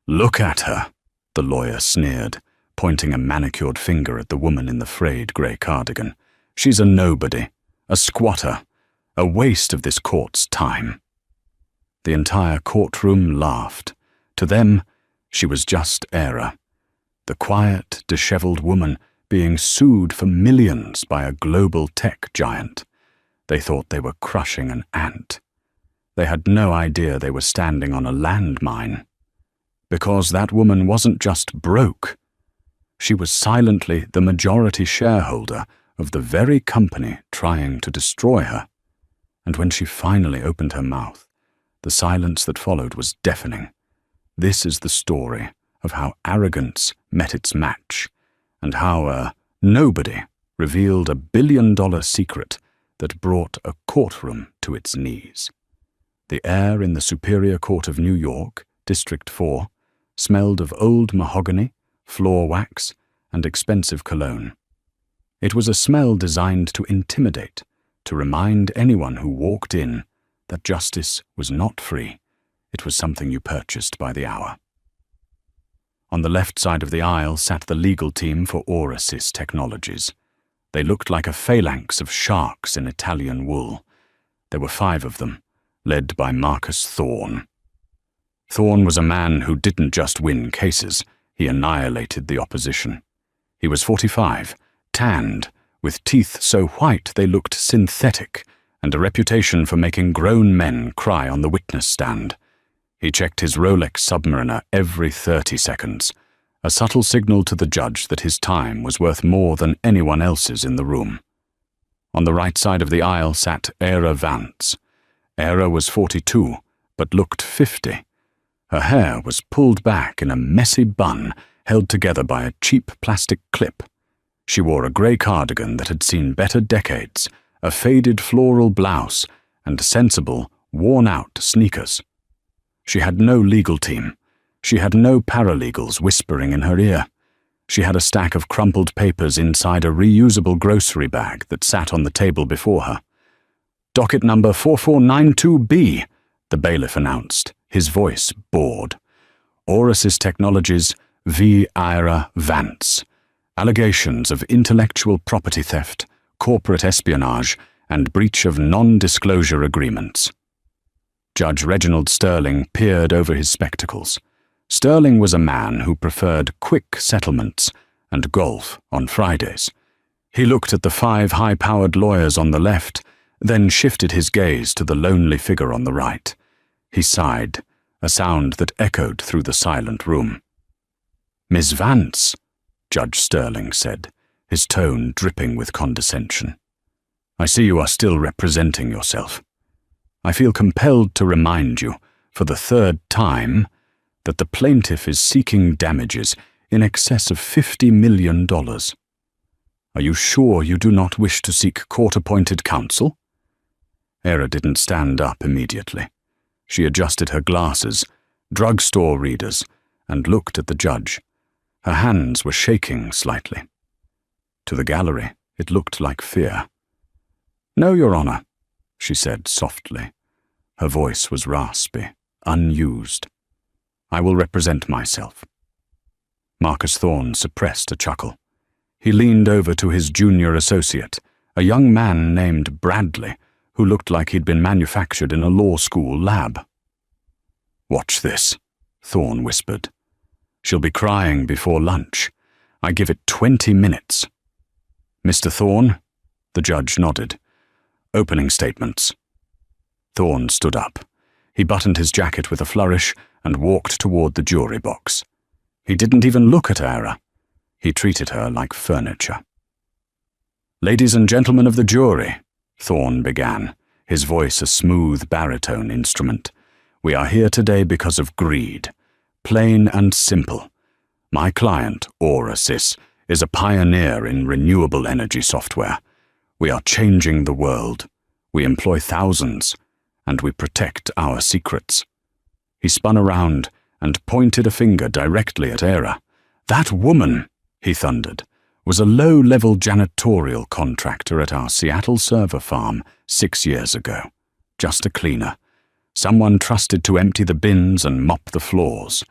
"Look at her," the lawyer sneered, pointing a manicured finger at the woman in the frayed grey cardigan. "She's a nobody, a squatter, a waste of this court's time." The entire courtroom laughed. To them, she was just Era, the quiet, dishevelled woman being sued for millions by a global tech giant. They thought they were crushing an ant. They had no idea they were standing on a landmine. Because that woman wasn't just broke. She was silently the majority shareholder of the very company trying to destroy her. And when she finally opened her mouth, the silence that followed was deafening. This is the story of how arrogance met its match, and how a nobody revealed a billion-dollar secret that brought a courtroom to its knees. The air in the Superior Court of New York, District 4, smelled of old mahogany, floor wax, and expensive cologne. It was a smell designed to intimidate, to remind anyone who walked in that justice was not free. It was something you purchased by the hour. On the left side of the aisle sat the legal team for Orasys Technologies. They looked like a phalanx of sharks in Italian wool. There were 5 of them, led by Marcus Thorne. Thorne was a man who didn't just win cases, he annihilated the opposition. He was 45, tanned, with teeth so white they looked synthetic, and a reputation for making grown men cry on the witness stand. He checked his Rolex Submariner every 30 seconds, a subtle signal to the judge that his time was worth more than anyone else's in the room. On the right side of the aisle sat Era Vance. Era was 42, but looked 50. Her hair was pulled back in a messy bun held together by a cheap plastic clip. She wore a grey cardigan that had seen better decades, a faded floral blouse, and sensible, worn-out sneakers. She had no legal team. She had no paralegals whispering in her ear. She had a stack of crumpled papers inside a reusable grocery bag that sat on the table before her. "Docket number 4492B, the bailiff announced, his voice bored. "Orasys Technologies v. Ira Vance. Allegations of intellectual property theft, corporate espionage, and breach of non-disclosure agreements." Judge Reginald Sterling peered over his spectacles. Sterling was a man who preferred quick settlements and golf on Fridays. He looked at the 5 high-powered lawyers on the left, then shifted his gaze to the lonely figure on the right. He sighed, a sound that echoed through the silent room. "Miss Vance," Judge Sterling said, his tone dripping with condescension. "I see you are still representing yourself. I feel compelled to remind you, for the 3rd time, that the plaintiff is seeking damages in excess of $50 million. Are you sure you do not wish to seek court-appointed counsel?" Era didn't stand up immediately. She adjusted her glasses, drugstore readers, and looked at the judge. Her hands were shaking slightly. To the gallery, it looked like fear. "No, Your Honor," she said softly. Her voice was raspy, unused. "I will represent myself." Marcus Thorne suppressed a chuckle. He leaned over to his junior associate, a young man named Bradley, who looked like he'd been manufactured in a law school lab. "Watch this," Thorne whispered. "She'll be crying before lunch. I give it 20 minutes. Mr. Thorne?" The judge nodded. "Opening statements." Thorne stood up. He buttoned his jacket with a flourish and walked toward the jury box. He didn't even look at Era. He treated her like furniture. "Ladies and gentlemen of the jury," Thorne began, his voice a smooth baritone instrument, "we are here today because of greed. Plain and simple. My client, Orasys, is a pioneer in renewable energy software. We are changing the world. We employ thousands, and we protect our secrets." He spun around and pointed a finger directly at Era. "That woman," he thundered, "was a low-level janitorial contractor at our Seattle server farm 6 years ago. Just a cleaner. Someone trusted to empty the bins and mop the floors.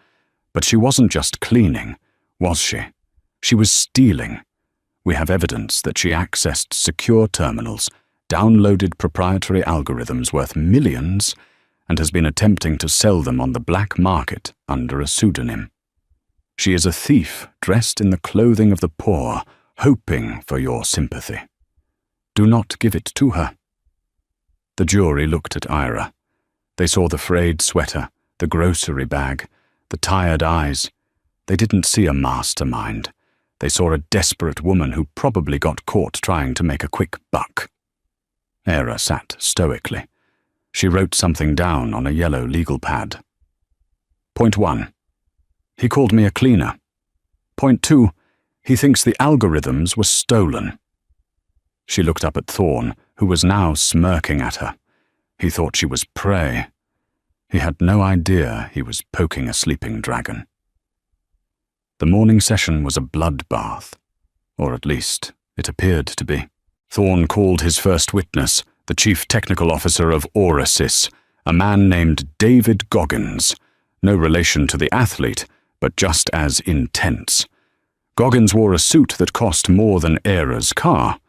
But she wasn't just cleaning, was she? She was stealing. We have evidence that she accessed secure terminals, downloaded proprietary algorithms worth millions, and has been attempting to sell them on the black market under a pseudonym. She is a thief dressed in the clothing of the poor, hoping for your sympathy. Do not give it to her. The jury looked at Ira. They saw the frayed sweater, the grocery bag, the tired eyes. They didn't see a mastermind. They saw a desperate woman who probably got caught trying to make a quick buck. Ira sat stoically. She wrote something down on a yellow legal pad. Point 1. He called me a cleaner. Point 2. He thinks the algorithms were stolen. She looked up at Thorne, who was now smirking at her. He thought she was prey. He had no idea he was poking a sleeping dragon. The morning session was a bloodbath, or at least it appeared to be. Thorne called his first witness, the chief technical officer of Orasys, a man named David Goggins, no relation to the athlete, but just as intense. Goggins wore a suit that cost more than Era's car.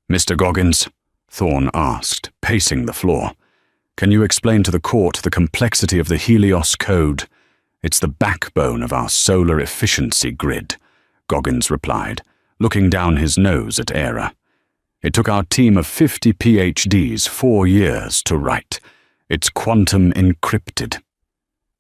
"Mr. Goggins," Thorne asked, pacing the floor, "can you explain to the court the complexity of the Helios Code? It's the backbone of our solar efficiency grid," Goggins replied, looking down his nose at Era. "It took our team of 50 PhDs 4 years to write. It's quantum encrypted."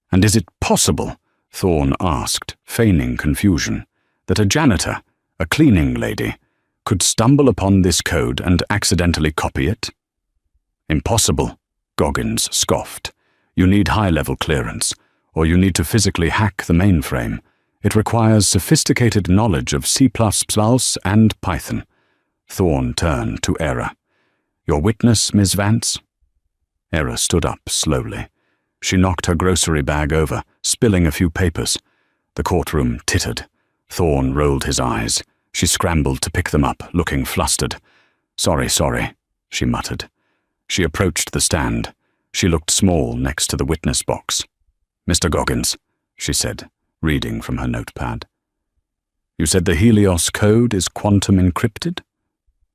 "And is it possible," Thorne asked, feigning confusion, "that a janitor, a cleaning lady, could stumble upon this code and accidentally copy it?" "Impossible," Goggins scoffed. "You need high-level clearance, or you need to physically hack the mainframe. It requires sophisticated knowledge of C++ and Python." Thorne turned to Era. "Your witness, Ms. Vance?" Era stood up slowly. She knocked her grocery bag over, spilling a few papers. The courtroom tittered. Thorne rolled his eyes. She scrambled to pick them up, looking flustered. Sorry, she muttered. She approached the stand. She looked small next to the witness box. "Mr. Goggins," she said, reading from her notepad. "You said the Helios Code is quantum encrypted?"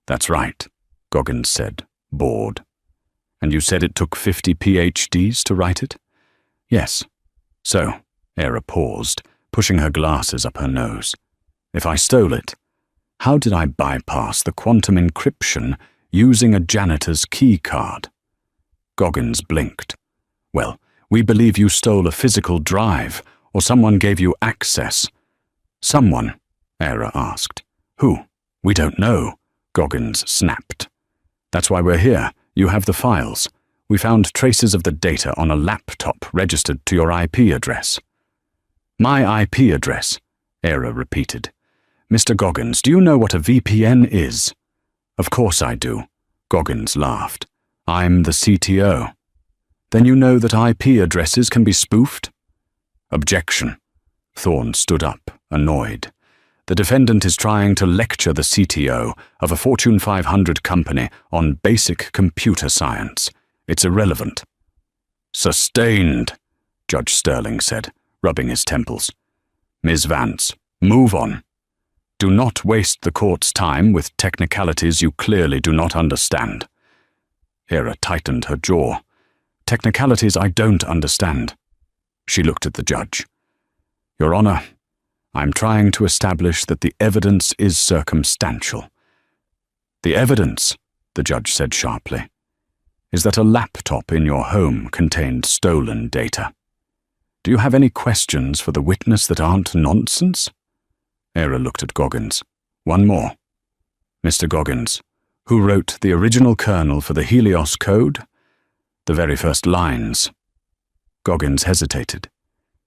"That's right," Goggins said, bored. "And you said it took 50 PhDs to write it?" "Yes." "So," Era paused, pushing her glasses up her nose. "If I stole it, how did I bypass the quantum encryption using a janitor's key card?" Goggins blinked. "Well, we believe you stole a physical drive, or someone gave you access." "Someone?" Era asked. "Who?" "We don't know," Goggins snapped. "That's why we're here. You have the files. We found traces of the data on a laptop registered to your IP address." "My IP address," Era repeated. "Mr. Goggins, do you know what a VPN is?" "Of course I do," Goggins laughed. "I'm the CTO." "Then you know that IP addresses can be spoofed?" "Objection." Thorne stood up, annoyed. "The defendant is trying to lecture the CTO of a Fortune 500 company on basic computer science. It's irrelevant." "Sustained," Judge Sterling said, rubbing his temples. "Ms. Vance, move on. Do not waste the court's time with technicalities you clearly do not understand." Era tightened her jaw. "Technicalities I don't understand." She looked at the judge. "Your Honor, I'm trying to establish that the evidence is circumstantial." "The evidence," the judge said sharply, "is that a laptop in your home contained stolen data. Do you have any questions for the witness that aren't nonsense?" Era looked at Goggins. "One more. Mr. Goggins, who wrote the original kernel for the Helios Code? The very first lines." Goggins hesitated.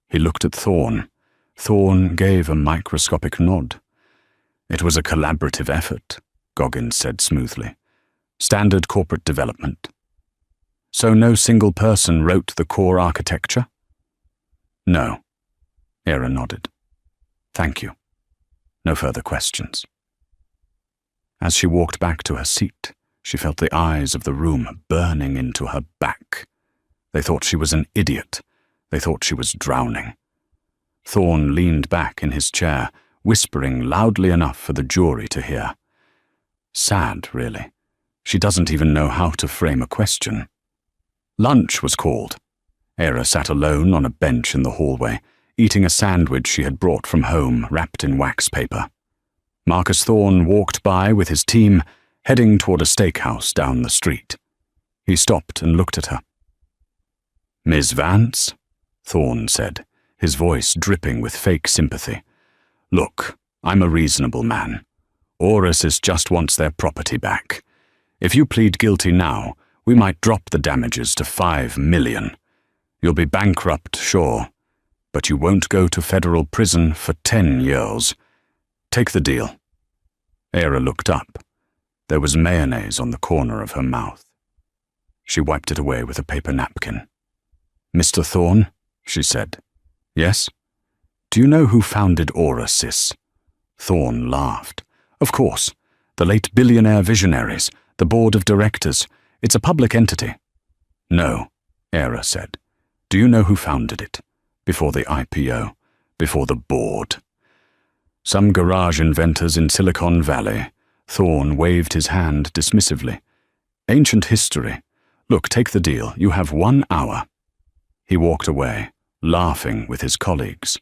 He looked at Thorne. Thorne gave a microscopic nod. "It was a collaborative effort," Goggins said smoothly. "Standard corporate development." "So no single person wrote the core architecture?" "No." Era nodded. "Thank you. No further questions." As she walked back to her seat, she felt the eyes of the room burning into her back. They thought she was an idiot. They thought she was drowning. Thorne leaned back in his chair, whispering loudly enough for the jury to hear. Sad, really. She doesn't even know how to frame a question. Lunch was called. Era sat alone on a bench in the hallway, eating a sandwich she had brought from home wrapped in wax paper. Marcus Thorne walked by with his team, heading toward a steakhouse down the street. He stopped and looked at her. "Miss Vance?" Thorne said, his voice dripping with fake sympathy. "Look, I'm a reasonable man. Oris's just wants their property back. If you plead guilty now, we might drop the damages to $5 million. You'll be bankrupt, sure, but you won't go to federal prison for 10 years. Take the deal." Era looked up. There was mayonnaise on the corner of her mouth. She wiped it away with a paper napkin. "Mr. Thorne," she said. "Yes? Do you know who founded Oris? Thorne laughed. "Of course. The late Billionaire visionaries, the board of directors. It's a public entity." "No," Era said. "Do you know who founded it? Before the IPO, before the board?" "Some garage inventors in Silicon Valley." Thorne waved his hand dismissively. "Ancient history. Look, take the deal. You have 1 hour." He walked away, laughing with his colleagues.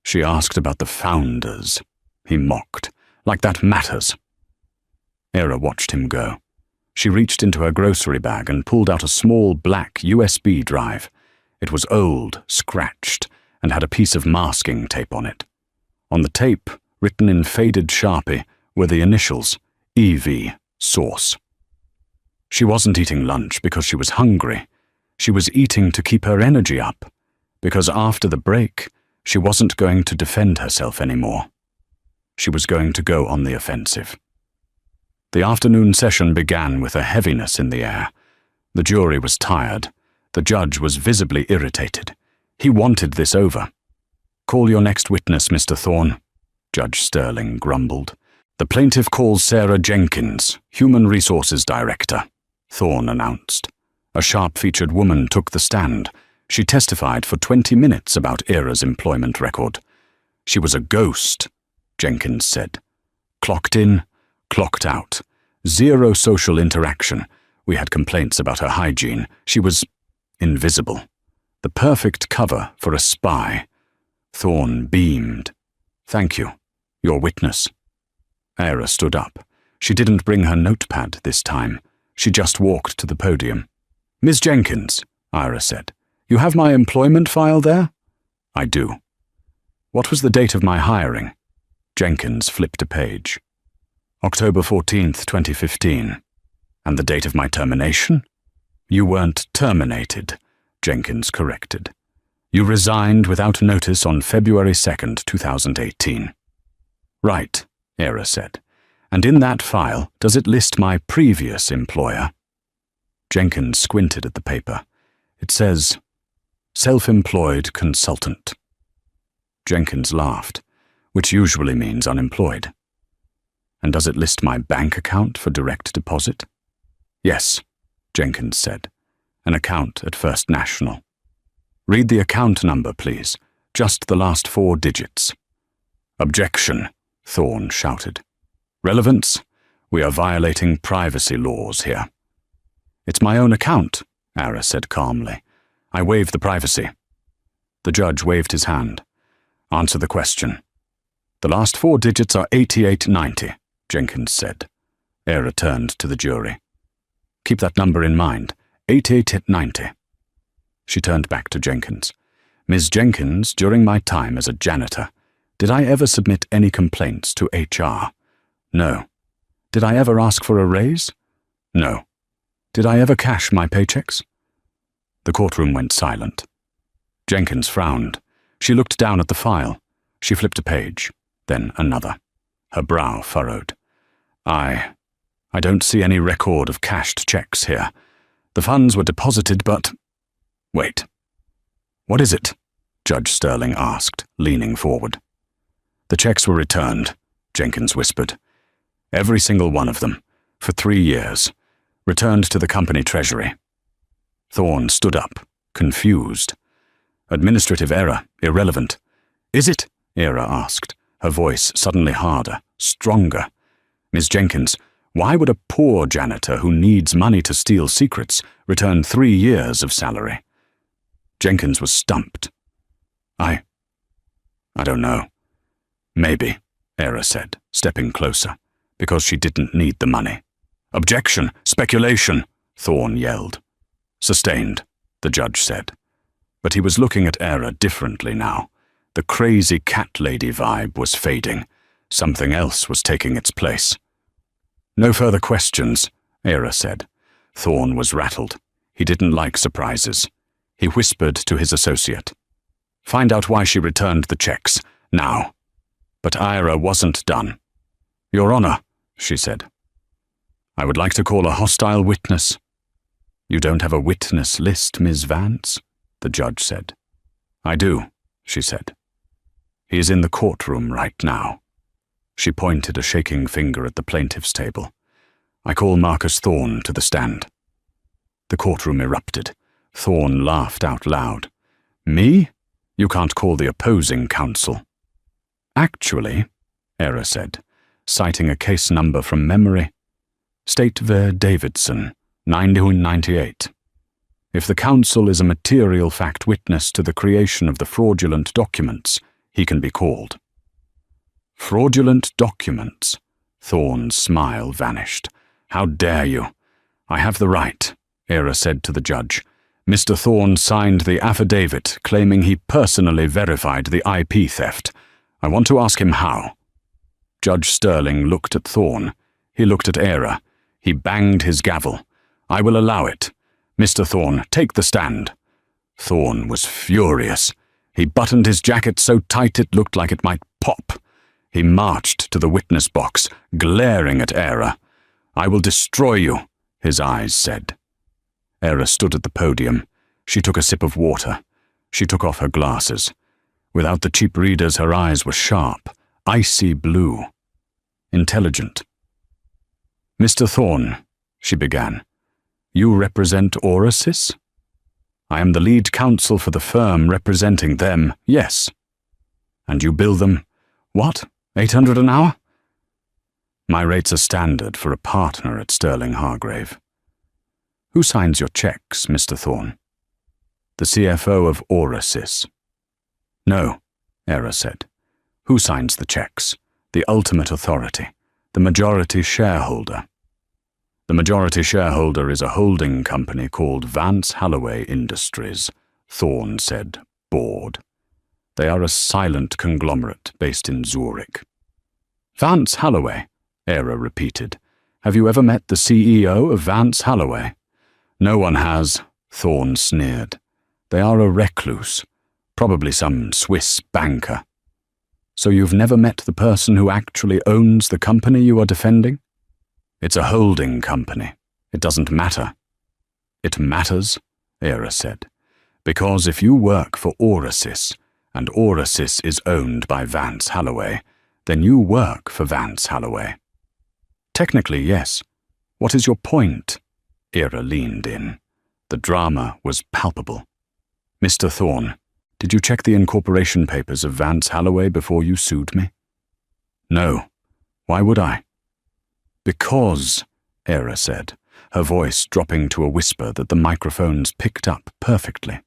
"She asked about the founders," he mocked. "Like that matters." Era watched him go. She reached into her grocery bag and pulled out a small black USB drive. It was old, scratched, and had a piece of masking tape on it. On the tape, written in faded Sharpie, were the initials, EV, Source. She wasn't eating lunch because she was hungry. She was eating to keep her energy up, because after the break, she wasn't going to defend herself anymore. She was going to go on the offensive. The afternoon session began with a heaviness in the air. The jury was tired. The judge was visibly irritated. He wanted this over. "Call your next witness, Mr. Thorne," Judge Sterling grumbled. "The plaintiff calls Sarah Jenkins, Human Resources Director," Thorne announced. A sharp-featured woman took the stand. She testified for 20 minutes about Era's employment record. "She was a ghost," Jenkins said. "Clocked in, clocked out. Zero social interaction. We had complaints about her hygiene. She was invisible. The perfect cover for a spy." Thorne beamed. "Thank you. Your witness." Era stood up. She didn't bring her notepad this time. She just walked to the podium. "Miss Jenkins," Ira said, "you have my employment file there?" "I do." "What was the date of my hiring?" Jenkins flipped a page. "October 14th, 2015. "And the date of my termination?" "You weren't terminated," Jenkins corrected. "You resigned without notice on February 2nd, 2018. "Right," Era said. "And in that file, does it list my previous employer?" Jenkins squinted at the paper. It says, "Self-employed consultant." Jenkins laughed, which usually means unemployed. "And does it list my bank account for direct deposit?" "Yes," Jenkins said. "An account at First National." "Read the account number, please. Just the last 4 digits." "Objection," Thorne shouted. "Relevance? We are violating privacy laws here." "It's my own account," Ara said calmly. "I waive the privacy." The judge waved his hand. "Answer the question." "The last 4 digits are 8890, Jenkins said. Ara turned to the jury. "Keep that number in mind, 8890. She turned back to Jenkins. "Ms. Jenkins, during my time as a janitor, did I ever submit any complaints to HR? No. Did I ever ask for a raise? No. Did I ever cash my paychecks?" The courtroom went silent. Jenkins frowned. She looked down at the file. She flipped a page, then another. Her brow furrowed. I don't see any record of cashed checks here. The funds were deposited, but... Wait. What is it? Judge Sterling asked, leaning forward. "The checks were returned," Jenkins whispered. "Every single one of them, for 3 years, returned to the company treasury." Thorne stood up, confused. "Administrative error, irrelevant. Is it? Era asked, her voice suddenly harder, stronger. Miss Jenkins, why would a poor janitor who needs money to steal secrets return 3 years of salary? Jenkins was stumped. I don't know. Maybe, Era said, stepping closer, because she didn't need the money. Objection! Speculation! Thorne yelled. Sustained, the judge said. But he was looking at Era differently now. The crazy cat lady vibe was fading. Something else was taking its place. No further questions, Era said. Thorne was rattled. He didn't like surprises. He whispered to his associate. Find out why she returned the checks, now. But Ira wasn't done. Your Honor, she said. I would like to call a hostile witness. You don't have a witness list, Ms. Vance? The judge said. I do, she said. He is in the courtroom right now. She pointed a shaking finger at the plaintiff's table. I call Marcus Thorne to the stand. The courtroom erupted. Thorne laughed out loud. Me? You can't call the opposing counsel. Actually, Era said, citing a case number from memory, State ver Davidson, 1998. If the counsel is a material fact witness to the creation of the fraudulent documents, he can be called. Fraudulent documents? Thorne's smile vanished. How dare you? I have the right, Era said to the judge. Mr. Thorne signed the affidavit claiming he personally verified the IP theft. I want to ask him how. Judge Sterling looked at Thorne. He looked at Era. He banged his gavel. I will allow it. Mr. Thorne, take the stand. Thorne was furious. He buttoned his jacket so tight it looked like it might pop. He marched to the witness box, glaring at Era. I will destroy you, his eyes said. Era stood at the podium. She took a sip of water. She took off her glasses. Without the cheap readers, her eyes were sharp, icy blue. Intelligent. Mr. Thorne, she began, you represent Orasys? I am the lead counsel for the firm representing them, yes. And you bill them, what, $800 an hour? My rates are standard for a partner at Sterling Hargrave. Who signs your checks, Mr. Thorne? The CFO of Orasys. No, Era said. Who signs the checks? The ultimate authority, the majority shareholder. The majority shareholder is a holding company called Vance Holloway Industries, Thorne said, bored. They are a silent conglomerate based in Zurich. Vance Holloway, Era repeated. Have you ever met the CEO of Vance Holloway? No one has, Thorne sneered. They are a recluse, probably some Swiss banker. So you've never met the person who actually owns the company you are defending? It's a holding company. It doesn't matter. It matters, Era said, because if you work for Orasys, and Orasys is owned by Vance Holloway, then you work for Vance Holloway. Technically, yes. What is your point? Era leaned in. The drama was palpable. Mr. Thorne, did you check the incorporation papers of Vance Holloway before you sued me? No. Why would I? Because, Era said, her voice dropping to a whisper that the microphones picked up perfectly.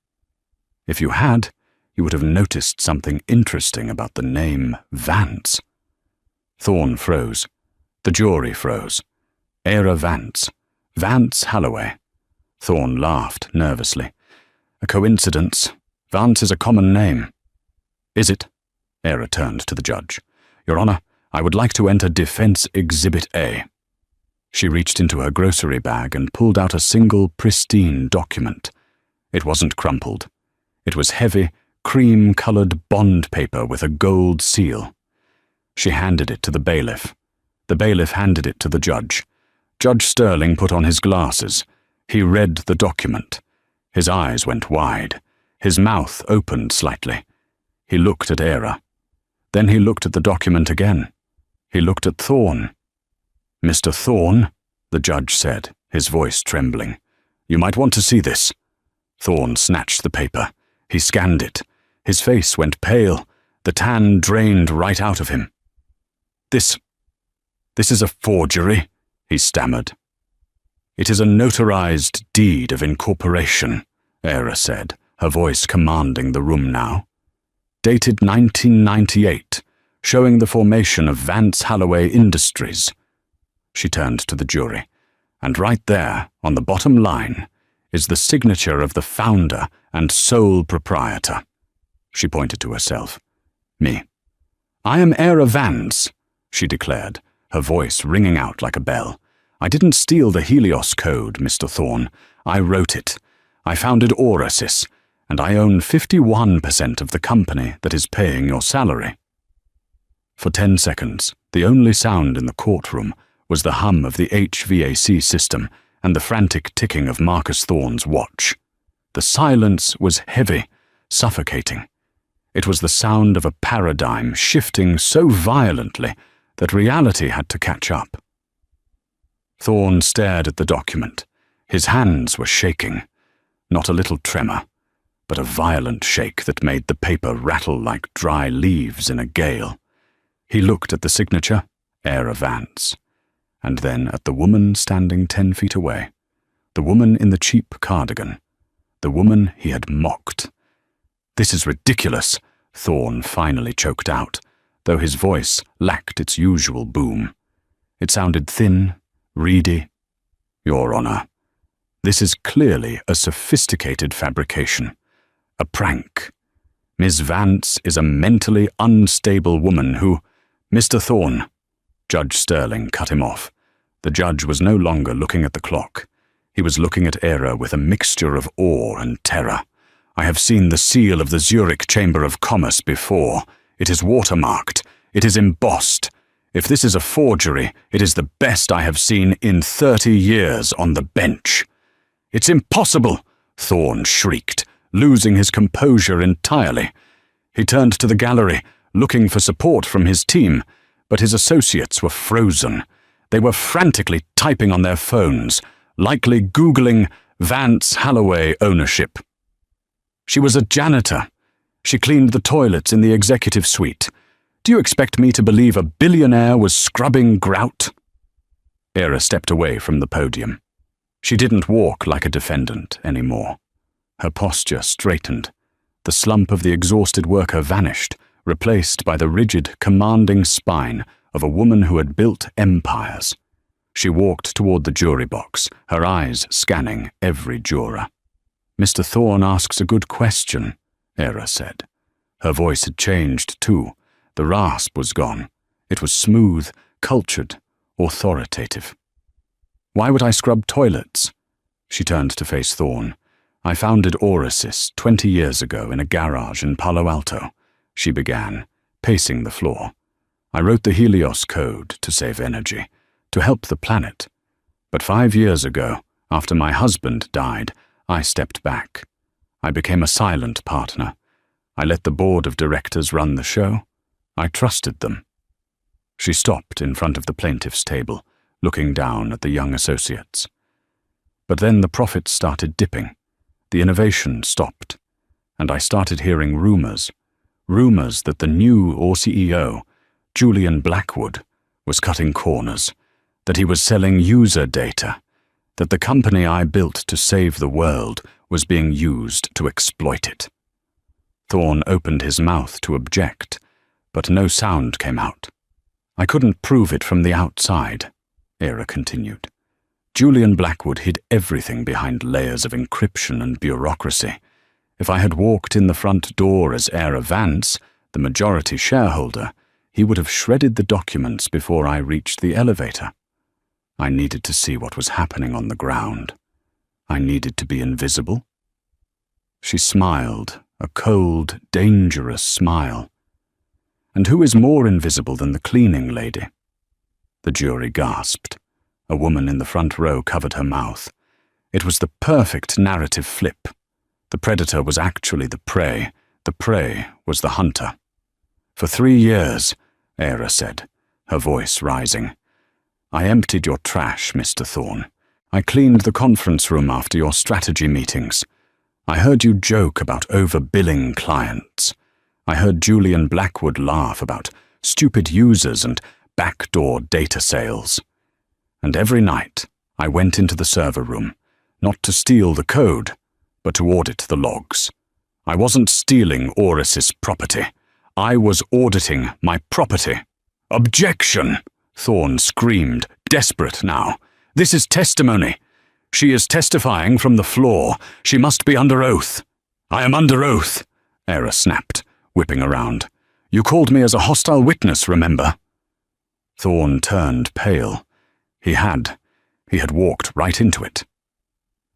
If you had, you would have noticed something interesting about the name Vance. Thorne froze. The jury froze. Era Vance. Vance Holloway. Thorne laughed nervously. A coincidence. Vance is a common name. Is it? Era turned to the judge. Your Honor, I would like to enter Defense Exhibit A. She reached into her grocery bag and pulled out a single, pristine document. It wasn't crumpled. It was heavy, cream-colored bond paper with a gold seal. She handed it to the bailiff. The bailiff handed it to the judge. Judge Sterling put on his glasses. He read the document. His eyes went wide. His mouth opened slightly. He looked at Era. Then he looked at the document again. He looked at Thorne. Mr. Thorne, the judge said, his voice trembling, you might want to see this. Thorne snatched the paper. He scanned it. His face went pale. The tan drained right out of him. This is a forgery, he stammered. It is a notarized deed of incorporation, Era said, her voice commanding the room now. Dated 1998, showing the formation of Vance Holloway Industries. She turned to the jury, and right there, on the bottom line, is the signature of the founder and sole proprietor. She pointed to herself. Me. I am Era Vance, she declared, her voice ringing out like a bell. I didn't steal the Helios Code, Mr. Thorne. I wrote it. I founded Aurasis, and I own 51% of the company that is paying your salary. For 10 seconds, the only sound in the courtroom was the hum of the HVAC system and the frantic ticking of Marcus Thorne's watch. The silence was heavy, suffocating. It was the sound of a paradigm shifting so violently that reality had to catch up. Thorne stared at the document. His hands were shaking. Not a little tremor, but a violent shake that made the paper rattle like dry leaves in a gale. He looked at the signature, Era Vance, and then at the woman standing 10 feet away, the woman in the cheap cardigan, the woman he had mocked. This is ridiculous, Thorne finally choked out, though his voice lacked its usual boom. It sounded thin, reedy. Your Honor, this is clearly a sophisticated fabrication, a prank. Miss Vance is a mentally unstable woman who— Mr. Thorne, Judge Sterling cut him off. The judge was no longer looking at the clock. He was looking at Era with a mixture of awe and terror. I have seen the seal of the Zurich Chamber of Commerce before. It is watermarked. It is embossed. If this is a forgery, it is the best I have seen in 30 years on the bench. It's impossible, Thorne shrieked, losing his composure entirely. He turned to the gallery, looking for support from his team, but his associates were frozen. They were frantically typing on their phones, likely Googling Vance Holloway ownership. She was a janitor. She cleaned the toilets in the executive suite. Do you expect me to believe a billionaire was scrubbing grout? Era stepped away from the podium. She didn't walk like a defendant anymore. Her posture straightened. The slump of the exhausted worker vanished, replaced by the rigid, commanding spine of a woman who had built empires. She walked toward the jury box, her eyes scanning every juror. Mr. Thorne asks a good question, Era said. Her voice had changed, too. The rasp was gone. It was smooth, cultured, authoritative. Why would I scrub toilets? She turned to face Thorne. I founded Aurasis 20 years ago in a garage in Palo Alto, she began, pacing the floor. I wrote the Helios Code to save energy, to help the planet. But 5 years ago, after my husband died, I stepped back. I became a silent partner. I let the board of directors run the show. I trusted them. She stopped in front of the plaintiff's table, looking down at the young associates. But then the profits started dipping. The innovation stopped, and I started hearing rumors that the new CEO, Julian Blackwood, was cutting corners, that he was selling user data, that the company I built to save the world was being used to exploit it. Thorne opened his mouth to object, but no sound came out. I couldn't prove it from the outside, Era continued. Julian Blackwood hid everything behind layers of encryption and bureaucracy. If I had walked in the front door as Era Vance, the majority shareholder, he would have shredded the documents before I reached the elevator. I needed to see what was happening on the ground. I needed to be invisible. She smiled, a cold, dangerous smile. And who is more invisible than the cleaning lady? The jury gasped. A woman in the front row covered her mouth. It was the perfect narrative flip. The predator was actually the prey was the hunter. For 3 years, Era said, her voice rising. I emptied your trash, Mr. Thorne. I cleaned the conference room after your strategy meetings. I heard you joke about overbilling clients. I heard Julian Blackwood laugh about stupid users and backdoor data sales. And every night, I went into the server room, not to steal the code, but to audit the logs. I wasn't stealing Oris's property. I was auditing my property. Objection! Thorne screamed, desperate now. This is testimony. She is testifying from the floor. She must be under oath. I am under oath, Era snapped, whipping around. You called me as a hostile witness, remember? Thorne turned pale. He had walked right into it.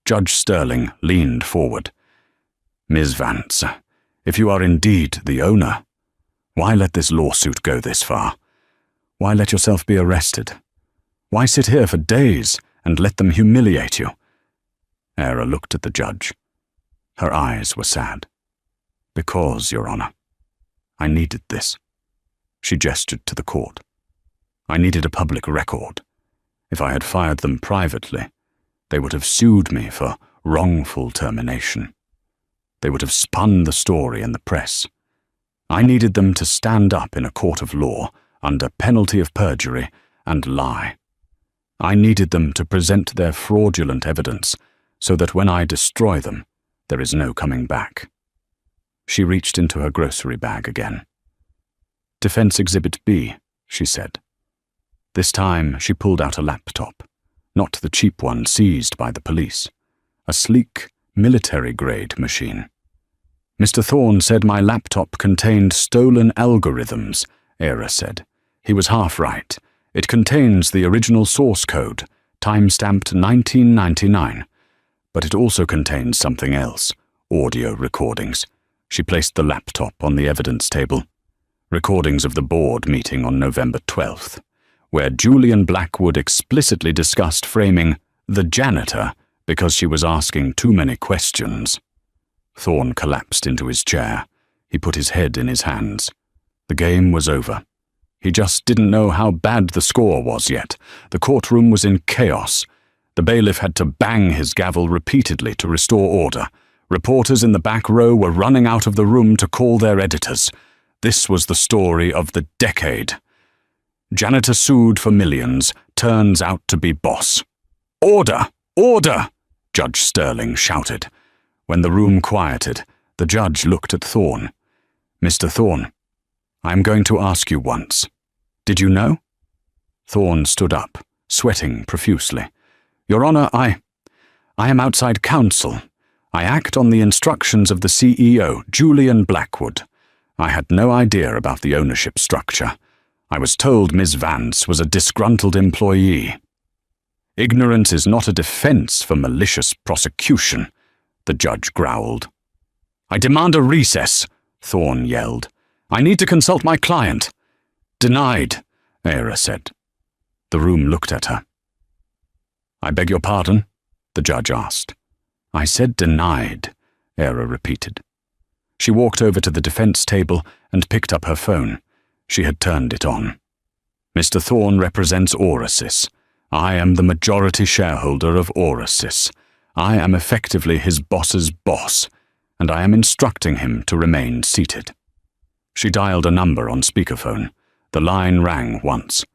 Judge Sterling leaned forward. Ms. Vance, if you are indeed the owner, why let this lawsuit go this far? Why let yourself be arrested? Why sit here for days and let them humiliate you? Era looked at the judge. Her eyes were sad. Because, Your Honor, I needed this. She gestured to the court. I needed a public record. If I had fired them privately, they would have sued me for wrongful termination. They would have spun the story in the press. I needed them to stand up in a court of law under penalty of perjury and lie. I needed them to present their fraudulent evidence so that when I destroy them, there is no coming back. She reached into her grocery bag again. Defense Exhibit B, she said. This time she pulled out a laptop, not the cheap one seized by the police, a sleek, military-grade machine. Mr. Thorne said my laptop contained stolen algorithms, Era said. He was half right. It contains the original source code, time-stamped 1999. But it also contains something else, audio recordings. She placed the laptop on the evidence table. Recordings of the board meeting on November 12th, where Julian Blackwood explicitly discussed framing the janitor because she was asking too many questions. Thorne collapsed into his chair. He put his head in his hands. The game was over. He just didn't know how bad the score was yet. The courtroom was in chaos. The bailiff had to bang his gavel repeatedly to restore order. Reporters in the back row were running out of the room to call their editors. This was the story of the decade. Janitor sued for millions, turns out to be boss. Order! Order! Judge Sterling shouted. When the room quieted, the judge looked at Thorne. Mr. Thorne, I am going to ask you once. Did you know? Thorne stood up, sweating profusely. Your Honor, I am outside counsel. I act on the instructions of the CEO, Julian Blackwood. I had no idea about the ownership structure. I was told Ms. Vance was a disgruntled employee. Ignorance is not a defense for malicious prosecution, the judge growled. I demand a recess, Thorne yelled. I need to consult my client. Denied, Era said. The room looked at her. I beg your pardon? The judge asked. I said denied, Era repeated. She walked over to the defense table and picked up her phone. She had turned it on. Mr. Thorne represents Orisys. I am the majority shareholder of Orisys. I am effectively his boss's boss, and I am instructing him to remain seated. She dialed a number on speakerphone. The line rang once.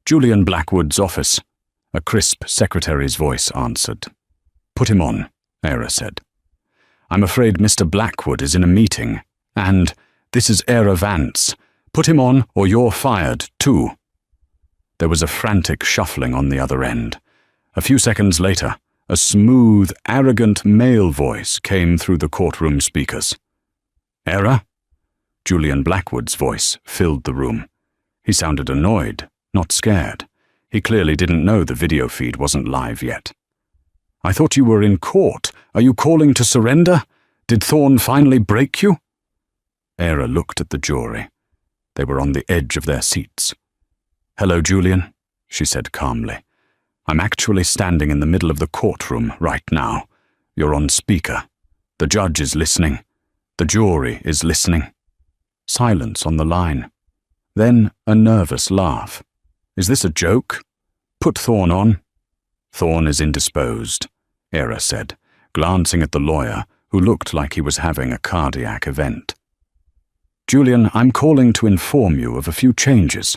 Julian Blackwood's office. A crisp secretary's voice answered. Put him on, Era said. I'm afraid Mr. Blackwood is in a meeting, and this is Era Vance. Put him on or you're fired, too. There was a frantic shuffling on the other end. A few seconds later, a smooth, arrogant male voice came through the courtroom speakers. Era? Julian Blackwood's voice filled the room. He sounded annoyed, not scared. He clearly didn't know the video feed wasn't live yet. I thought you were in court. Are you calling to surrender? Did Thorne finally break you? Era looked at the jury. They were on the edge of their seats. Hello, Julian, she said calmly. I'm actually standing in the middle of the courtroom right now. You're on speaker. The judge is listening. The jury is listening. Silence on the line. Then a nervous laugh. Is this a joke? Put Thorne on. Thorne is indisposed, Era said, glancing at the lawyer, who looked like he was having a cardiac event. Julian, I'm calling to inform you of a few changes.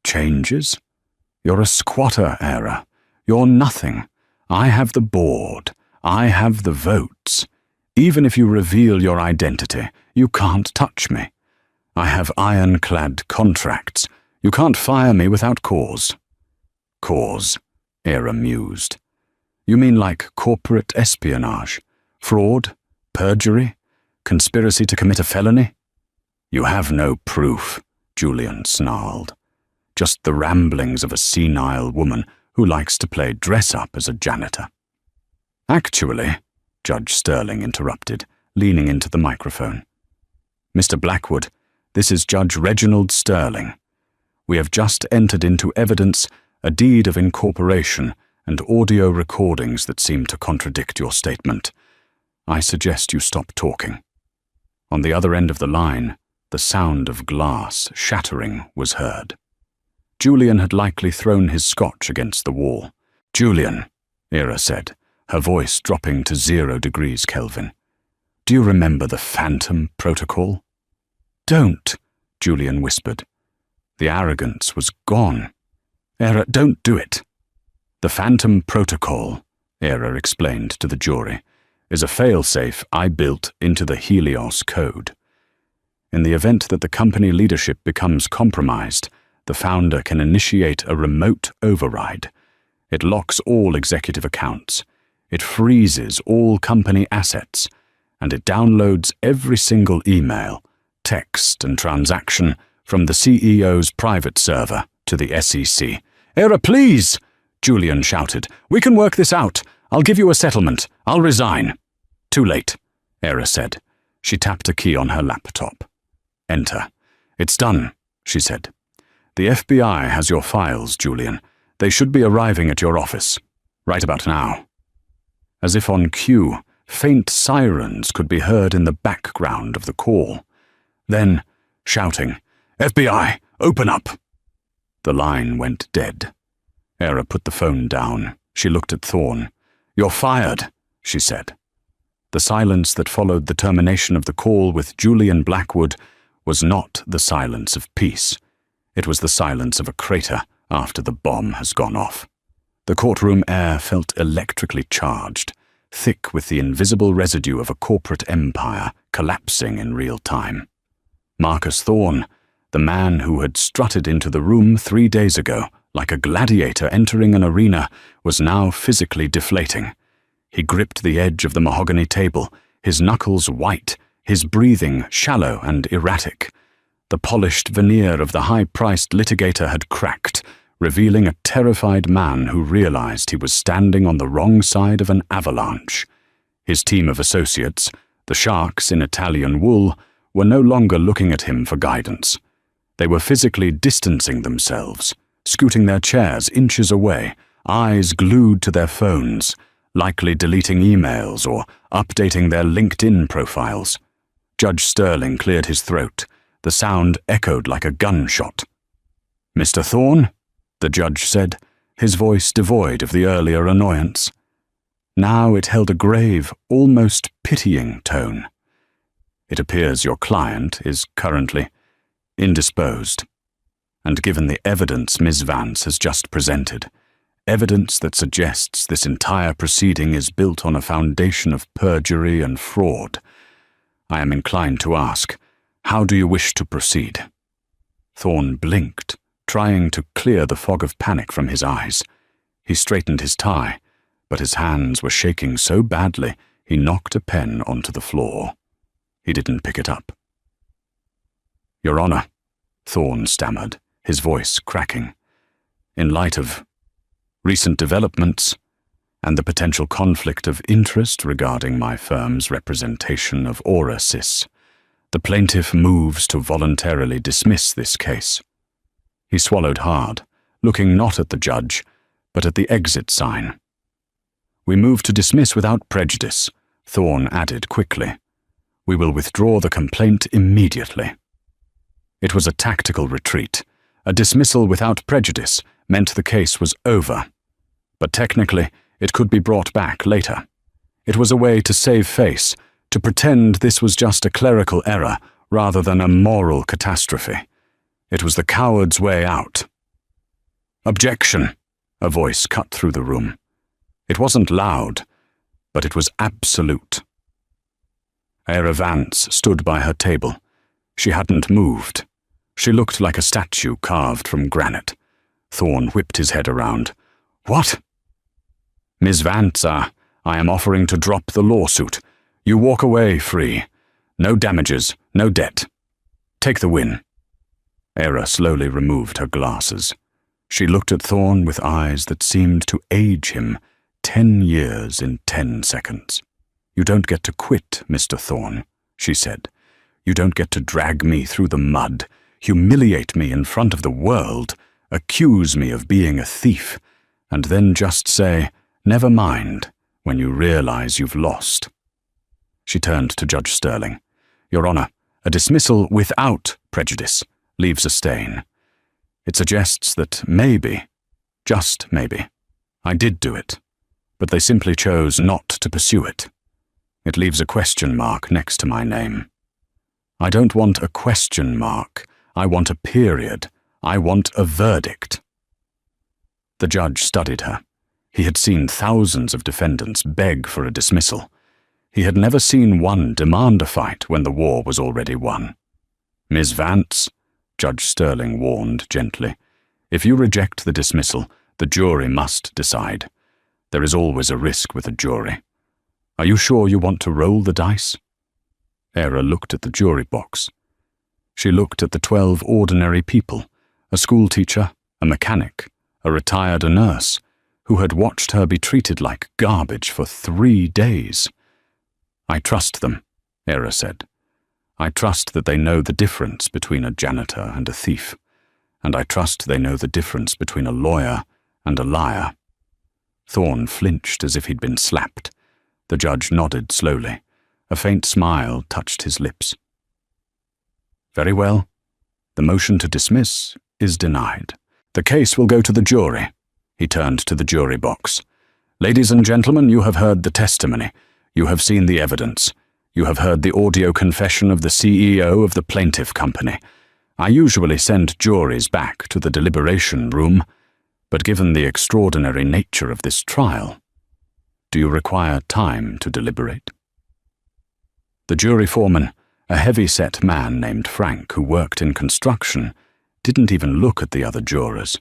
Changes? You're a squatter, Era. You're nothing. I have the board. I have the votes. Even if you reveal your identity, you can't touch me. I have ironclad contracts. You can't fire me without cause. Cause, Era mused. You mean like corporate espionage, fraud, perjury, conspiracy to commit a felony? You have no proof, Julian snarled. Just the ramblings of a senile woman who likes to play dress-up as a janitor. Actually, Judge Sterling interrupted, leaning into the microphone. Mr. Blackwood, this is Judge Reginald Sterling. We have just entered into evidence a deed of incorporation and audio recordings that seem to contradict your statement. I suggest you stop talking. On the other end of the line, the sound of glass shattering was heard. Julian had likely thrown his scotch against the wall. Julian, Era said, her voice dropping to 0 degrees Kelvin. Do you remember the Phantom Protocol? Don't, Julian whispered. The arrogance was gone. Era, don't do it. The Phantom Protocol, Era explained to the jury, is a failsafe I built into the Helios Code. In the event that the company leadership becomes compromised, the founder can initiate a remote override. It locks all executive accounts. It freezes all company assets, and it downloads every single email, text, and transaction from the CEO's private server to the SEC. Era, please! Julian shouted. We can work this out. I'll give you a settlement. I'll resign. Too late, Era said. She tapped a key on her laptop. Enter. It's done, she said. The FBI has your files, Julian. They should be arriving at your office. Right about now. As if on cue, faint sirens could be heard in the background of the call. Then, shouting, FBI, open up! The line went dead. Era put the phone down. She looked at Thorne. You're fired, she said. The silence that followed the termination of the call with Julian Blackwood was not the silence of peace. It was the silence of a crater after the bomb has gone off. The courtroom air felt electrically charged, thick with the invisible residue of a corporate empire collapsing in real time. Marcus Thorne, the man who had strutted into the room 3 days ago, like a gladiator entering an arena, was now physically deflating. He gripped the edge of the mahogany table, his knuckles white, his breathing shallow and erratic. The polished veneer of the high-priced litigator had cracked, revealing a terrified man who realized he was standing on the wrong side of an avalanche. His team of associates, the sharks in Italian wool, were no longer looking at him for guidance. They were physically distancing themselves, scooting their chairs inches away, eyes glued to their phones, likely deleting emails or updating their LinkedIn profiles. Judge Sterling cleared his throat. The sound echoed like a gunshot. Mr. Thorne, the judge said, his voice devoid of the earlier annoyance. Now it held a grave, almost pitying tone. It appears your client is currently indisposed, and given the evidence Ms. Vance has just presented, evidence that suggests this entire proceeding is built on a foundation of perjury and fraud, I am inclined to ask, how do you wish to proceed? Thorne blinked, trying to clear the fog of panic from his eyes. He straightened his tie, but his hands were shaking so badly he knocked a pen onto the floor. He didn't pick it up. Your Honor, Thorne stammered, his voice cracking. In light of recent developments and the potential conflict of interest regarding my firm's representation of Aurasys, the plaintiff moves to voluntarily dismiss this case. He swallowed hard, looking not at the judge, but at the exit sign. We move to dismiss without prejudice, Thorne added quickly. We will withdraw the complaint immediately. It was a tactical retreat. A dismissal without prejudice meant the case was over. But technically, it could be brought back later. It was a way to save face, to pretend this was just a clerical error rather than a moral catastrophe. It was the coward's way out. "Objection!" a voice cut through the room. It wasn't loud, but it was absolute. Era Vance stood by her table. She hadn't moved. She looked like a statue carved from granite. Thorne whipped his head around. "What?" "Ms. Vance, I am offering to drop the lawsuit. You walk away free. No damages, no debt. Take the win." Era slowly removed her glasses. She looked at Thorne with eyes that seemed to age him 10 years in 10 seconds. "You don't get to quit, Mr. Thorne," she said. "You don't get to drag me through the mud, humiliate me in front of the world, accuse me of being a thief, and then just say, 'Never mind,' when you realize you've lost." She turned to Judge Sterling. "Your Honor, a dismissal without prejudice leaves a stain. It suggests that maybe, just maybe, I did do it, but they simply chose not to pursue it. It leaves a question mark next to my name. I don't want a question mark. I want a period. I want a verdict." The judge studied her. He had seen thousands of defendants beg for a dismissal. He had never seen one demand a fight when the war was already won. "Ms. Vance," Judge Sterling warned gently, "if you reject the dismissal, the jury must decide. There is always a risk with a jury. Are you sure you want to roll the dice?" Era looked at the jury box. She looked at the 12 ordinary people, a schoolteacher, a mechanic, a retired nurse, who had watched her be treated like garbage for 3 days. "I trust them," Era said. "I trust that they know the difference between a janitor and a thief, and I trust they know the difference between a lawyer and a liar." Thorne flinched as if he'd been slapped. The judge nodded slowly. A faint smile touched his lips. "Very well. The motion to dismiss is denied. The case will go to the jury." He turned to the jury box. "Ladies and gentlemen, you have heard the testimony. You have seen the evidence. You have heard the audio confession of the CEO of the plaintiff company. I usually send juries back to the deliberation room, but given the extraordinary nature of this trial, do you require time to deliberate?" The jury foreman, a heavy-set man named Frank who worked in construction, didn't even look at the other jurors.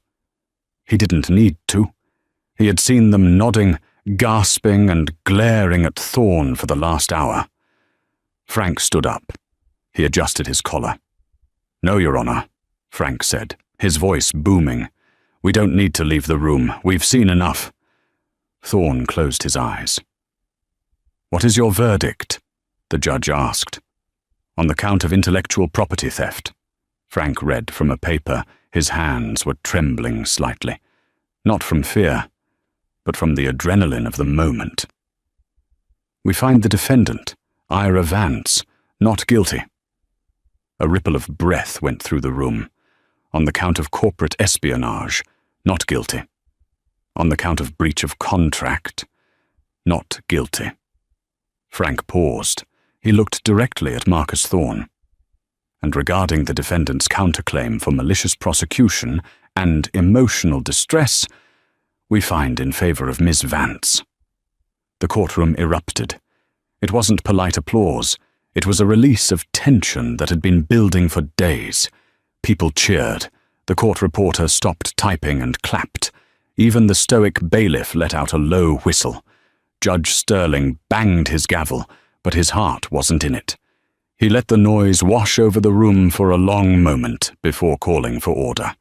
He didn't need to. He had seen them nodding, gasping and glaring at Thorne for the last hour. Frank stood up. He adjusted his collar. "No, Your Honor," Frank said, his voice booming. "We don't need to leave the room. We've seen enough." Thorne closed his eyes. "What is your verdict?" the judge asked. "On the count of intellectual property theft." Frank read from a paper. His hands were trembling slightly. Not from fear, but from the adrenaline of the moment. "We find the defendant, Era Vance, not guilty." A ripple of breath went through the room. "On the count of corporate espionage, not guilty. On the count of breach of contract, not guilty." Frank paused. He looked directly at Marcus Thorne. "And regarding the defendant's counterclaim for malicious prosecution and emotional distress, we find in favor of Ms. Vance." The courtroom erupted. It wasn't polite applause. It was a release of tension that had been building for days. People cheered. The court reporter stopped typing and clapped. Even the stoic bailiff let out a low whistle. Judge Sterling banged his gavel, but his heart wasn't in it. He let the noise wash over the room for a long moment before calling for order.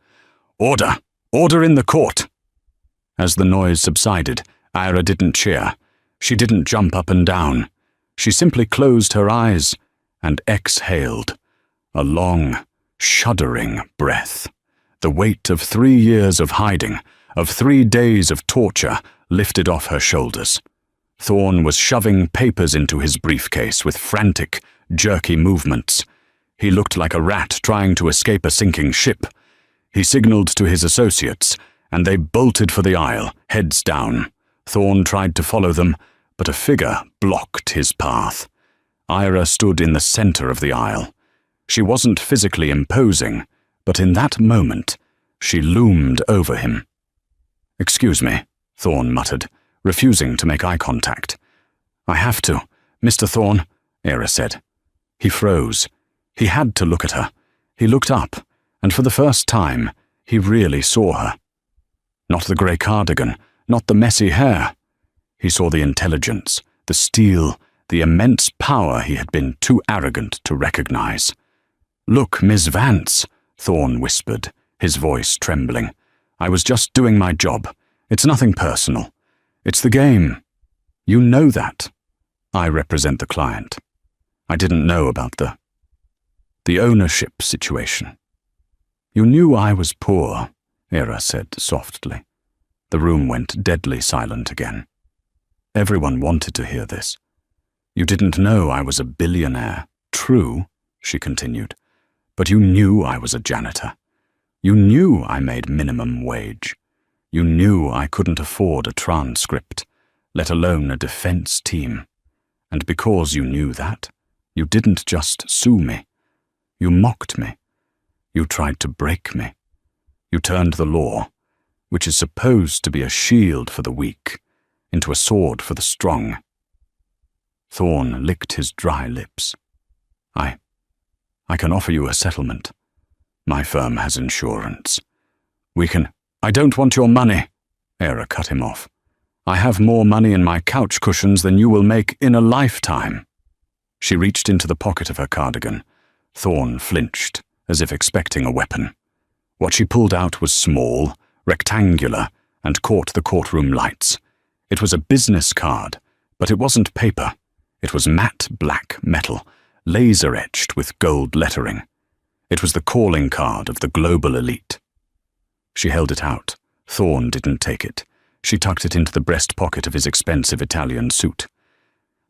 "Order! Order in the court!" As the noise subsided, Ira didn't cheer. She didn't jump up and down. She simply closed her eyes and exhaled, a long, shuddering breath. The weight of 3 years of hiding, of 3 days of torture, lifted off her shoulders. Thorne was shoving papers into his briefcase with frantic, jerky movements. He looked like a rat trying to escape a sinking ship. He signaled to his associates, and they bolted for the aisle, heads down. Thorne tried to follow them, but a figure blocked his path. Ira stood in the center of the aisle. She wasn't physically imposing, but in that moment, she loomed over him. "Excuse me," Thorne muttered, refusing to make eye contact. "I have to, Mr. Thorne," Era said. He froze. He had to look at her. He looked up, and for the first time, he really saw her. Not the grey cardigan, not the messy hair. He saw the intelligence, the steel, the immense power he had been too arrogant to recognize. "Look, Miss Vance," Thorne whispered, his voice trembling. "I was just doing my job. It's nothing personal. It's the game. You know that. I represent the client. I didn't know about the ownership situation." "You knew I was poor," Era said softly. The room went deadly silent again. Everyone wanted to hear this. "You didn't know I was a billionaire. True," she continued, "but you knew I was a janitor. You knew I made minimum wage. You knew I couldn't afford a transcript, let alone a defense team. And because you knew that, you didn't just sue me. You mocked me. You tried to break me. You turned the law, which is supposed to be a shield for the weak, into a sword for the strong." Thorne licked his dry lips. I can offer you a settlement. My firm has insurance. We can—" "I don't want your money," Era cut him off. "I have more money in my couch cushions than you will make in a lifetime." She reached into the pocket of her cardigan. Thorne flinched, as if expecting a weapon. What she pulled out was small, rectangular, and caught the courtroom lights. It was a business card, but it wasn't paper. It was matte black metal, laser-etched with gold lettering. It was the calling card of the global elite. She held it out. Thorne didn't take it. She tucked it into the breast pocket of his expensive Italian suit.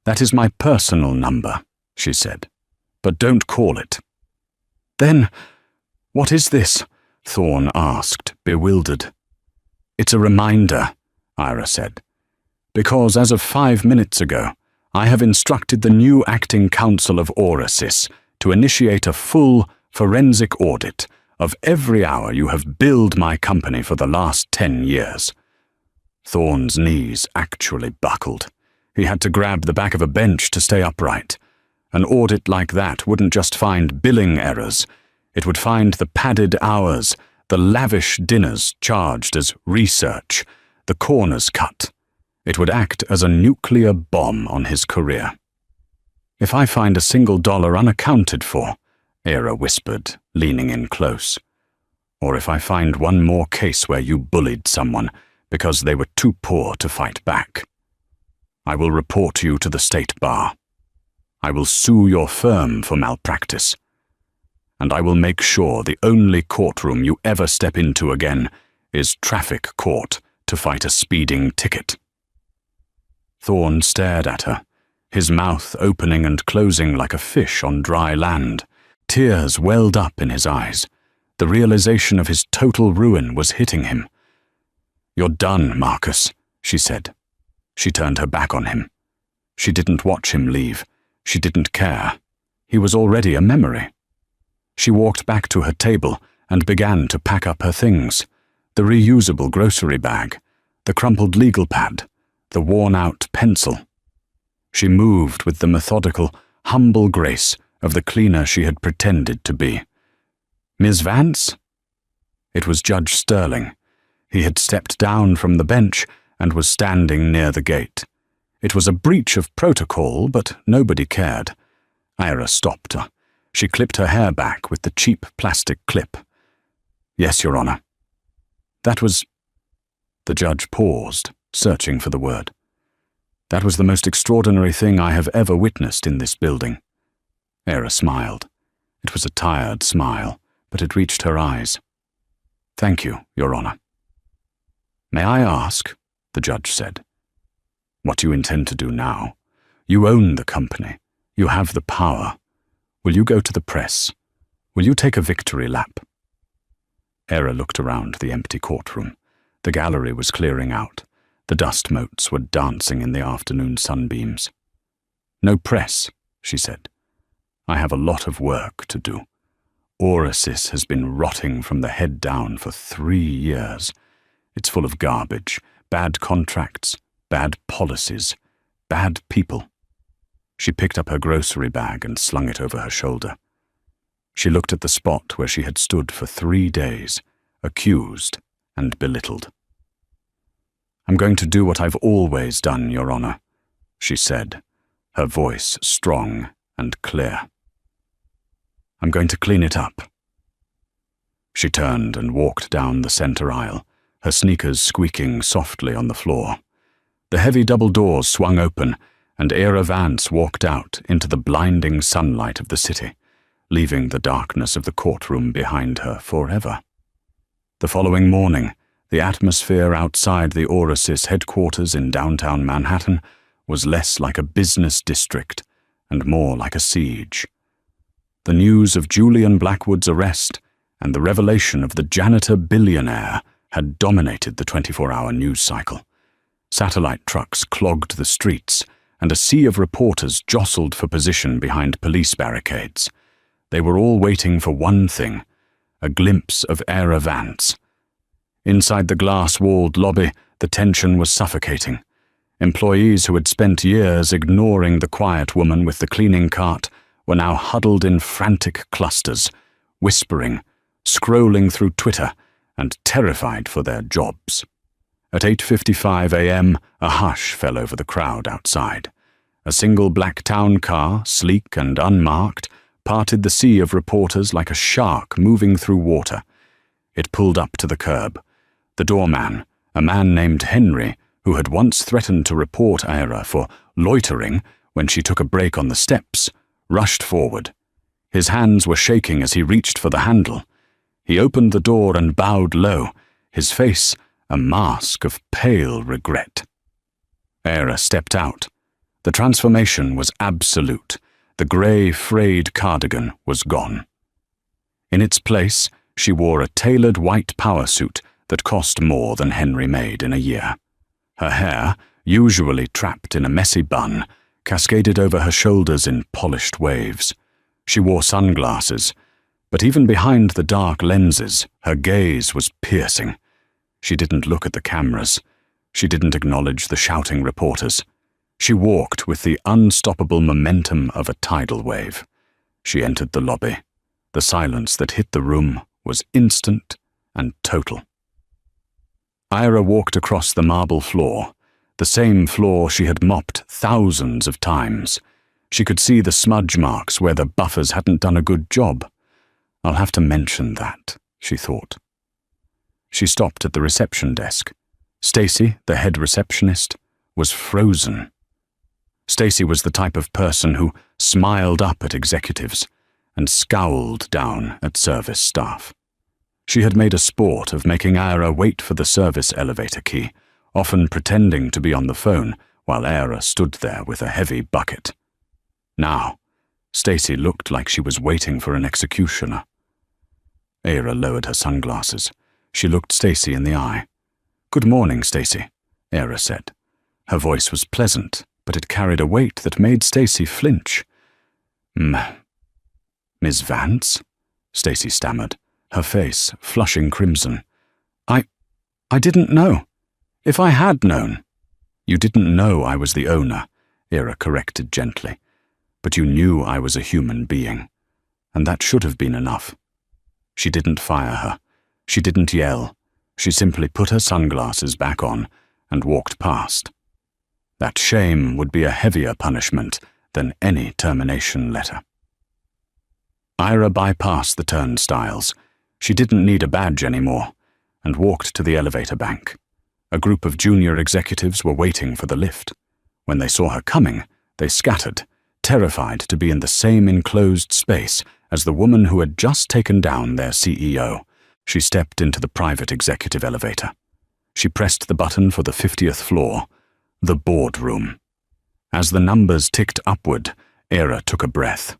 "That is my personal number," she said. "But don't call it." "Then, what is this?" Thorne asked, bewildered. "It's a reminder," Ira said. "Because as of 5 minutes ago, I have instructed the new acting council of Orasys to initiate a full forensic audit of every hour you have billed my company for the last 10 years. Thorne's knees actually buckled. He had to grab the back of a bench to stay upright. An audit like that wouldn't just find billing errors. It would find the padded hours, the lavish dinners charged as research, the corners cut. It would act as a nuclear bomb on his career. "If I find a single dollar unaccounted for," Era whispered, leaning in close, "or if I find one more case where you bullied someone because they were too poor to fight back, I will report you to the state bar. I will sue your firm for malpractice. And I will make sure the only courtroom you ever step into again is traffic court to fight a speeding ticket." Thorne stared at her, his mouth opening and closing like a fish on dry land. Tears welled up in his eyes. The realization of his total ruin was hitting him. "You're done, Marcus," she said. She turned her back on him. She didn't watch him leave. She didn't care. He was already a memory. She walked back to her table and began to pack up her things. The reusable grocery bag, the crumpled legal pad, the worn-out pencil. She moved with the methodical, humble grace of the cleaner she had pretended to be. "Ms. Vance?" It was Judge Sterling. He had stepped down from the bench and was standing near the gate. It was a breach of protocol, but nobody cared. Ira stopped her. She clipped her hair back with the cheap plastic clip. "Yes, Your Honor." "That was—" The judge paused, searching for the word. "That was the most extraordinary thing I have ever witnessed in this building." Era smiled. It was a tired smile, but it reached her eyes. "Thank you, Your Honor." "May I ask," the judge said, "what you intend to do now? You own the company. You have the power. Will you go to the press? Will you take a victory lap?" Era looked around the empty courtroom. The gallery was clearing out. The dust motes were dancing in the afternoon sunbeams. "No press," she said. I have a lot of work to do. Oasis has been rotting from the head down for 3 years. It's full of garbage, bad contracts, bad policies, bad people. She picked up her grocery bag and slung it over her shoulder. She looked at the spot where she had stood for 3 days, accused and belittled. "I'm going to do what I've always done, Your Honor," she said, her voice strong and clear. "I'm going to clean it up." She turned and walked down the center aisle, her sneakers squeaking softly on the floor. The heavy double doors swung open, and Era Vance walked out into the blinding sunlight of the city, leaving the darkness of the courtroom behind her forever. The following morning, the atmosphere outside the Oasis headquarters in downtown Manhattan was less like a business district and more like a siege. The news of Julian Blackwood's arrest and the revelation of the janitor Billionaire had dominated the 24-hour news cycle. Satellite trucks clogged the streets, and a sea of reporters jostled for position behind police barricades. They were all waiting for one thing: a glimpse of Era Vance. Inside the glass-walled lobby, the tension was suffocating. Employees who had spent years ignoring the quiet woman with the cleaning cart were now huddled in frantic clusters, whispering, scrolling through Twitter, and terrified for their jobs. At 8:55 a.m., a hush fell over the crowd outside. A single black town car, sleek and unmarked, parted the sea of reporters like a shark moving through water. It pulled up to the curb. The doorman, a man named Henry, who had once threatened to report Ira for loitering when she took a break on the steps, rushed forward. His hands were shaking as he reached for the handle. He opened the door and bowed low, his face a mask of pale regret. Ira stepped out. The transformation was absolute. The grey, frayed cardigan was gone. In its place, she wore a tailored white power suit that cost more than Henry made in a year. Her hair, usually trapped in a messy bun, cascaded over her shoulders in polished waves. She wore sunglasses, but even behind the dark lenses, her gaze was piercing. She didn't look at the cameras. She didn't acknowledge the shouting reporters. She walked with the unstoppable momentum of a tidal wave. She entered the lobby. The silence that hit the room was instant and total. Ira walked across the marble floor, the same floor she had mopped thousands of times. She could see the smudge marks where the buffers hadn't done a good job. "I'll have to mention that," she thought. She stopped at the reception desk. Stacy, the head receptionist, was frozen. Stacy was the type of person who smiled up at executives and scowled down at service staff. She had made a sport of making Ira wait for the service elevator key, often pretending to be on the phone while Ira stood there with a heavy bucket. Now, Stacy looked like she was waiting for an executioner. Ira lowered her sunglasses. She looked Stacy in the eye. "Good morning, Stacy," Ira said. Her voice was pleasant, but it carried a weight that made Stacy flinch. "Miss Vance?" Stacy stammered, her face flushing crimson. I didn't know. If I had known." "You didn't know I was the owner," Ira corrected gently. "But you knew I was a human being, and that should have been enough." She didn't fire her. She didn't yell. She simply put her sunglasses back on and walked past. That shame would be a heavier punishment than any termination letter. Ira bypassed the turnstiles. She didn't need a badge anymore, and walked to the elevator bank. A group of junior executives were waiting for the lift. When they saw her coming, they scattered, terrified to be in the same enclosed space as the woman who had just taken down their CEO. She stepped into the private executive elevator. She pressed the button for the 50th floor, the boardroom. As the numbers ticked upward, Ira took a breath.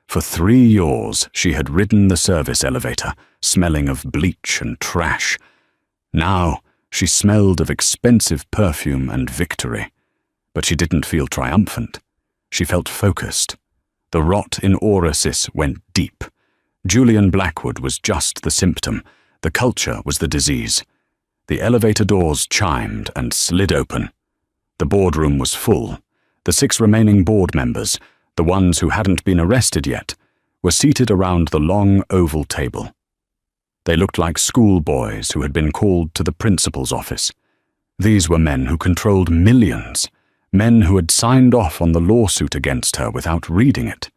For 3 years, she had ridden the service elevator, smelling of bleach and trash. Now, she smelled of expensive perfume and victory. But she didn't feel triumphant. She felt focused. The rot in Aurasis went deep. Julian Blackwood was just the symptom. The culture was the disease. The elevator doors chimed and slid open. The boardroom was full. The 6 remaining board members, the ones who hadn't been arrested yet, were seated around the long oval table. They looked like schoolboys who had been called to the principal's office. These were men who controlled millions, men who had signed off on the lawsuit against her without reading it,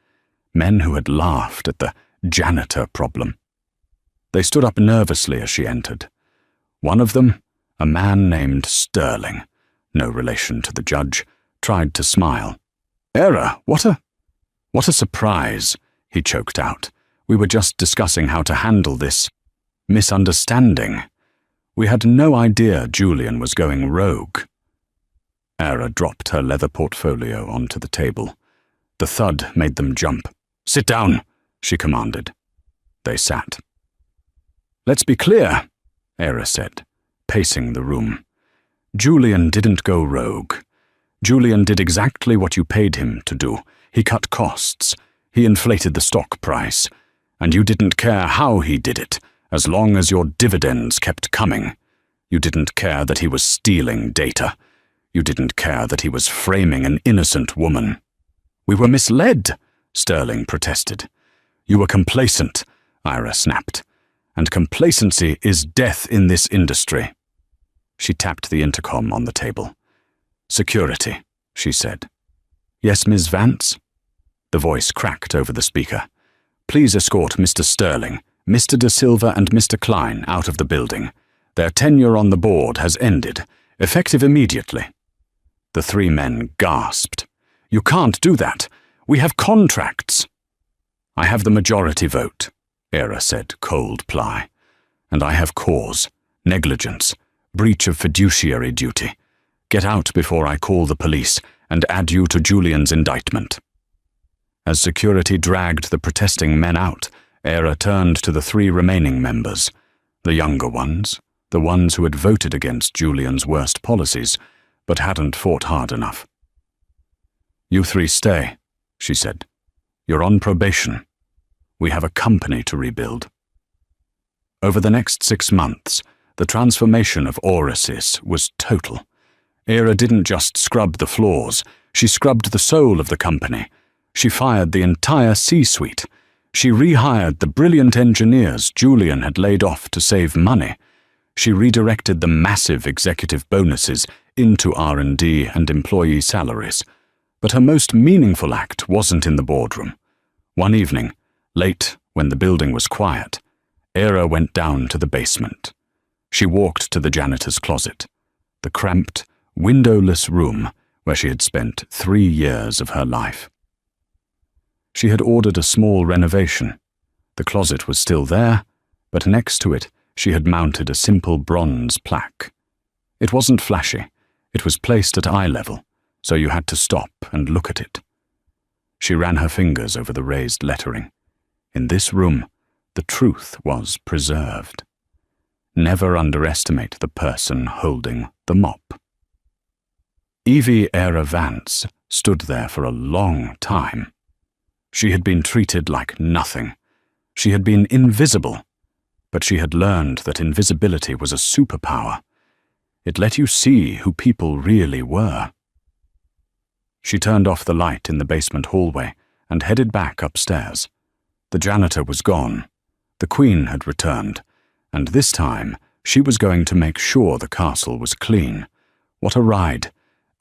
men who had laughed at the janitor problem. They stood up nervously as she entered. One of them, a man named Sterling, no relation to the judge, tried to smile. "Era, what a surprise," he choked out. "We were just discussing how to handle this misunderstanding. We had no idea Julian was going rogue." Era dropped her leather portfolio onto the table. The thud made them jump. "Sit down," she commanded. They sat. "Let's be clear," Era said, pacing the room. "Julian didn't go rogue. Julian did exactly what you paid him to do. He cut costs. He inflated the stock price. And you didn't care how he did it, as long as your dividends kept coming. You didn't care that he was stealing data. You didn't care that he was framing an innocent woman." "We were misled," Sterling protested. "You were complacent," Ira snapped. "And complacency is death in this industry." She tapped the intercom on the table. "Security," she said. "Yes, Ms. Vance?" The voice cracked over the speaker. "Please escort Mr. Sterling, Mr. De Silva and Mr. Klein out of the building. Their tenure on the board has ended, effective immediately." The 3 men gasped. "You can't do that. We have contracts." "I have the majority vote," Era said, cold ply. "And I have cause, negligence, breach of fiduciary duty. Get out before I call the police and add you to Julian's indictment." As security dragged the protesting men out, Era turned to the 3 remaining members, the younger ones, the ones who had voted against Julian's worst policies, but hadn't fought hard enough. "You 3 stay," she said. "You're on probation. We have a company to rebuild." Over the next 6 months, the transformation of Aurasis was total. Era didn't just scrub the floors, she scrubbed the soul of the company. She fired the entire C-suite. She rehired the brilliant engineers Julian had laid off to save money. She redirected the massive executive bonuses into R&D and employee salaries. But her most meaningful act wasn't in the boardroom. One evening, late when the building was quiet, Era went down to the basement. She walked to the janitor's closet, the cramped, windowless room where she had spent 3 years of her life. She had ordered a small renovation. The closet was still there, but next to it she had mounted a simple bronze plaque. It wasn't flashy. It was placed at eye level, so you had to stop and look at it. She ran her fingers over the raised lettering. In this room, the truth was preserved. Never underestimate the person holding the mop. Evie Era Vance stood there for a long time. She had been treated like nothing. She had been invisible, but she had learned that invisibility was a superpower. It let you see who people really were. She turned off the light in the basement hallway and headed back upstairs. The janitor was gone. The Queen had returned, and this time she was going to make sure the castle was clean. What a ride!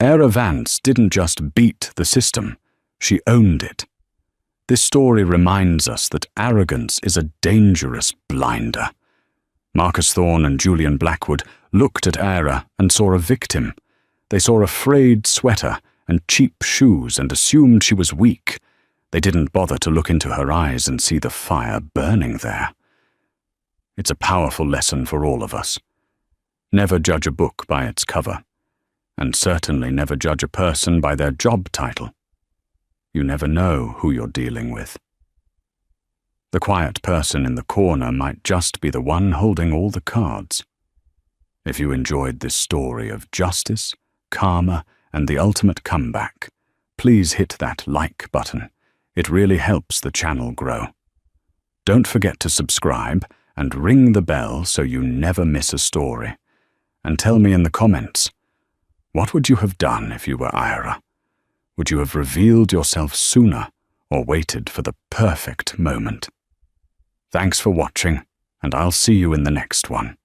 Era Vance didn't just beat the system, she owned it. This story reminds us that arrogance is a dangerous blinder. Marcus Thorne and Julian Blackwood looked at Era and saw a victim. They saw a frayed sweater and cheap shoes and assumed she was weak. They didn't bother to look into her eyes and see the fire burning there. It's a powerful lesson for all of us. Never judge a book by its cover, and certainly never judge a person by their job title. You never know who you're dealing with. The quiet person in the corner might just be the one holding all the cards. If you enjoyed this story of justice, karma, and the ultimate comeback, please hit that like button. It really helps the channel grow. Don't forget to subscribe and ring the bell so you never miss a story. And tell me in the comments, what would you have done if you were Ira? Would you have revealed yourself sooner or waited for the perfect moment? Thanks for watching, and I'll see you in the next one.